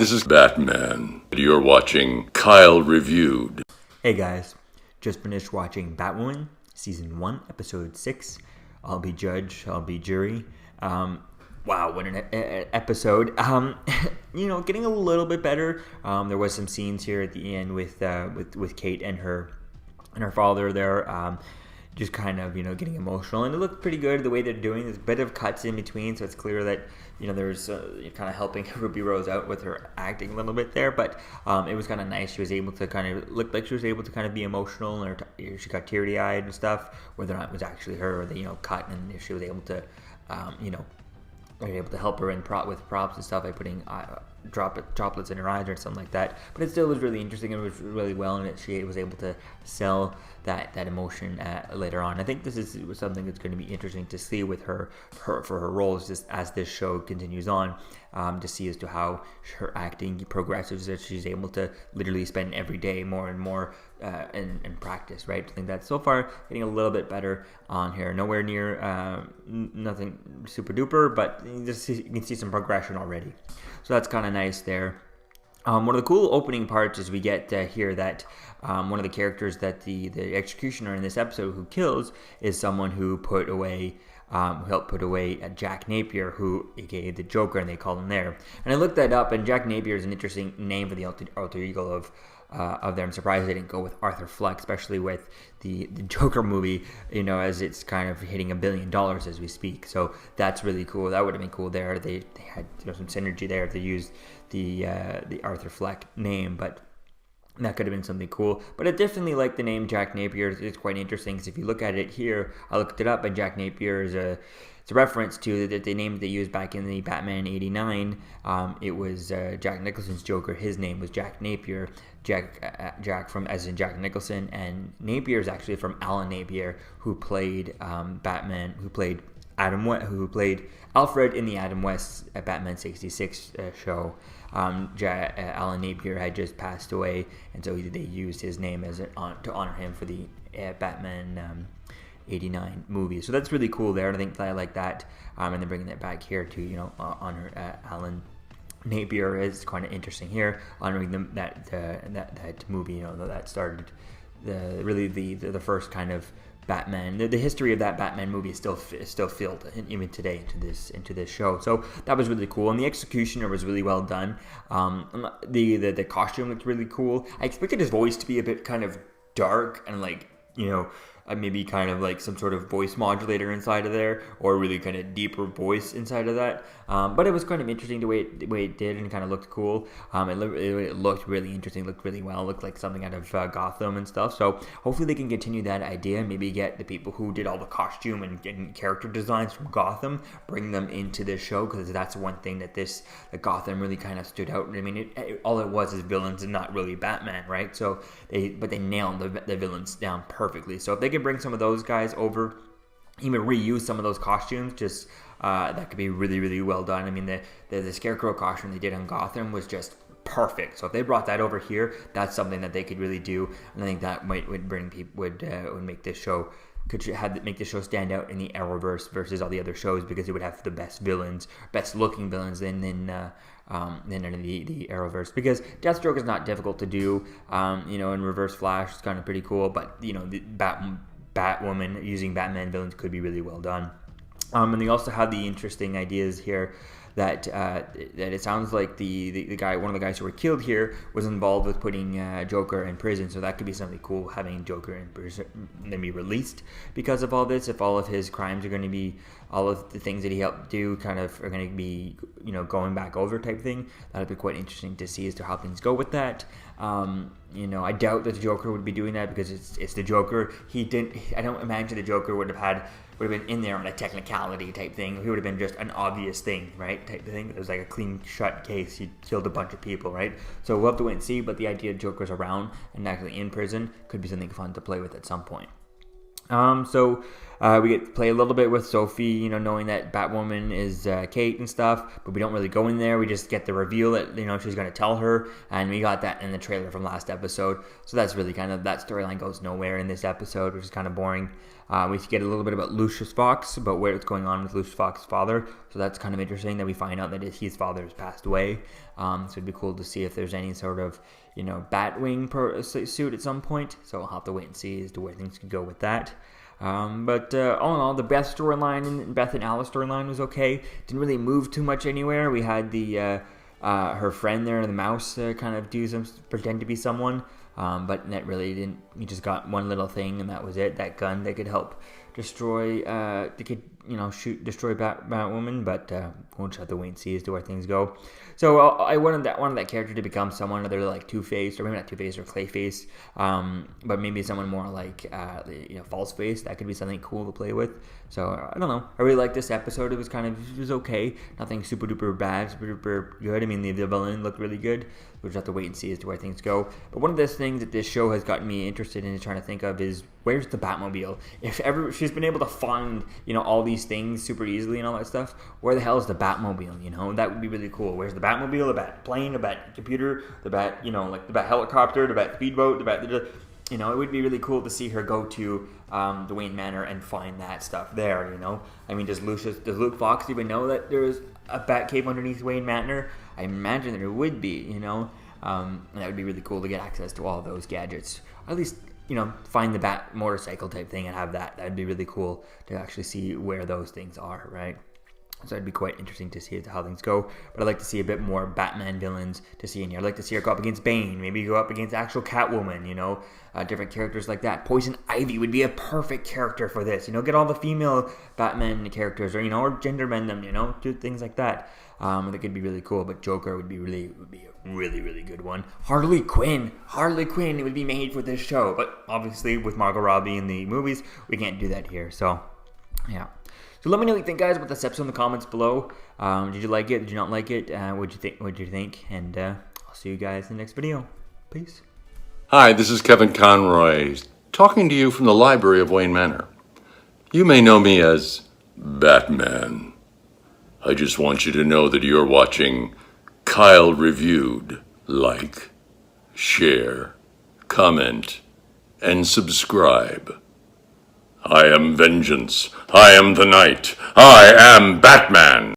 This is Batman. You're watching Kyle Reviewed. Hey guys, just finished watching Batwoman, Season 1, Episode 6. I'll be judge, I'll be jury. Wow, what an episode. Getting a little bit better. There was some scenes here at the end with Kate and her father there. Just kind of, getting emotional. And it looked pretty good the way they're doing. There's a bit of cuts in between, so it's clear that, there's kind of helping Ruby Rose out with her acting a little bit there. But it was kind of nice. She was able to kind of look like she was able to kind of be emotional, and she got teary-eyed and stuff, whether or not it was actually her or they, cut, and if she was able to, were able to help her with props and stuff by putting droplets in her eyes or something like that. But it still was really interesting and it was really well, and she was able to sell that emotion later on. I think this is something that's going to be interesting to see with her for her roles just as this show continues on, to see as to how her acting progresses, that she's able to literally spend every day more and more in practice, right? I think that so far getting a little bit better on here. Nowhere near nothing super duper, but you can see some progression already. So that's kind of nice there. One of the cool opening parts is we get here that one of the characters that the executioner in this episode who kills is someone who helped put away Jack Napier, who, aka the Joker, and they call him there. And I looked that up, and Jack Napier is an interesting name for the alter ego of there. I'm surprised they didn't go with Arthur Fleck, especially with the Joker movie, as it's kind of hitting $1 billion as we speak. So that's really cool. That would have been cool there. They had some synergy there if they used the Arthur Fleck name, but that could have been something cool. But I definitely like the name Jack Napier. It's quite interesting because if you look at it here, I looked it up, and Jack Napier is it's a reference to the name they used back in the Batman '89. It was Jack Nicholson's Joker. His name was Jack Napier. Jack from as in Jack Nicholson, and Napier is actually from Alan Napier, who played Batman, who played Alfred in the Adam West Batman '66 show. Alan Napier had just passed away, and so they used his name to honor him for the Batman '89 movie. So that's really cool there, and I think I like that. And then bringing that back here to honor Alan Napier is kind of interesting here, honoring them that movie. That started the first kind of Batman. The history of that Batman movie is still filled even today into this show. So that was really cool, and the executioner was really well done. The costume looked really cool. I expected his voice to be a bit kind of dark and maybe kind of like some sort of voice modulator inside of there, or really kind of deeper voice inside of that. But it was kind of interesting the way it did, and kind of looked cool. It looked really interesting, looked really well, looked like something out of Gotham and stuff. So hopefully they can continue that idea, maybe get the people who did all the costume and character designs from Gotham, bring them into this show, because that's one thing that Gotham really kind of stood out. I mean, all it was is villains and not really Batman, right? So they nailed the villains down perfectly. So if they could bring some of those guys over, even reuse some of those costumes, just that could be really, really well done. I mean, the Scarecrow costume they did on Gotham was just perfect. So if they brought that over here, that's something that they could really do, and I think that would bring people would make this show make the show stand out in the Arrowverse versus all the other shows, because it would have the best looking villains than in the Arrowverse. Because Deathstroke is not difficult to do, and Reverse Flash is kind of pretty cool, but the Batwoman using Batman villains could be really well done. And they also have the interesting ideas here that it sounds like the guy, one of the guys who were killed here, was involved with putting Joker in prison. So that could be something cool, having Joker in prison and then be released because of all this. If all of his crimes are going to be, all of the things that he helped do kind of are going to be, going back over type thing, that'd be quite interesting to see as to how things go with that. I doubt that the Joker would be doing that, because it's the Joker. I don't imagine the Joker would have been in there on a technicality type thing. He would have been just an obvious thing, right? Type of thing. It was like a clean shut case. He killed a bunch of people, right? So we'll have to wait and see. But the idea of Joker's around and actually in prison could be something fun to play with at some point. So We get to play a little bit with Sophie, knowing that Batwoman is Kate and stuff, but we don't really go in there. We just get the reveal that, she's going to tell her, and we got that in the trailer from last episode. So that's really kind of, that storyline goes nowhere in this episode, which is kind of boring. We get a little bit about Lucius Fox, about what's going on with Lucius Fox's father. So that's kind of interesting that we find out that his father has passed away. So it'd be cool to see if there's any sort of, Batwing suit at some point. So we'll have to wait and see as to where things could go with that. But all in all, the Beth storyline and Beth and Alice storyline was okay. Didn't really move too much anywhere. We had the her friend there, the mouse, kind of pretend to be someone. But that really didn't. We just got one little thing, and that was it. That gun that could help destroy, destroy Batwoman. But we'll just have to wait and see as to where things go. So I wanted that character to become someone other like Two-Face, or maybe not Two-Face or Clayface, but maybe someone more like False-Face. That could be something cool to play with. So I don't know. I really liked this episode. It was okay. Nothing super duper bad, super duper good. I mean, the villain looked really good. We'll just have to wait and see as to where things go. But one of the things that this show has gotten me interested in trying to think of is, where's the Batmobile? If ever she's been able to find, all these things super easily and all that stuff, where the hell is the Batmobile? That would be really cool. Where's the Batmobile, the Bat plane, the Bat computer, the Bat, like the Bat helicopter, the Bat speedboat, the Bat, it would be really cool to see her go to the Wayne Manor and find that stuff there, I mean, does Luke Fox even know that there's a Bat cave underneath Wayne Manor? I imagine that there would be, and that would be really cool to get access to all of those gadgets. Or at least, find the Bat motorcycle type thing and have that. That would be really cool to actually see where those things are, right? So it'd be quite interesting to see how things go. But I'd like to see a bit more Batman villains to see in here. I'd like to see her go up against Bane. Maybe go up against actual Catwoman, different characters like that. Poison Ivy would be a perfect character for this. Get all the female Batman characters, or gender bend them, do things like that. That could be really cool. But Joker would be a really good one. Harley Quinn, it would be made for this show. But obviously with Margot Robbie in the movies, we can't do that here. So, yeah. So let me know what you think, guys, about this episode in the comments below. Did you like it? Did you not like it? What'd you think? And I'll see you guys in the next video. Peace. Hi, this is Kevin Conroy, talking to you from the library of Wayne Manor. You may know me as Batman. I just want you to know that you're watching Kyle Reviewed. Like, share, comment, and subscribe. I am vengeance. I am the night. I am Batman.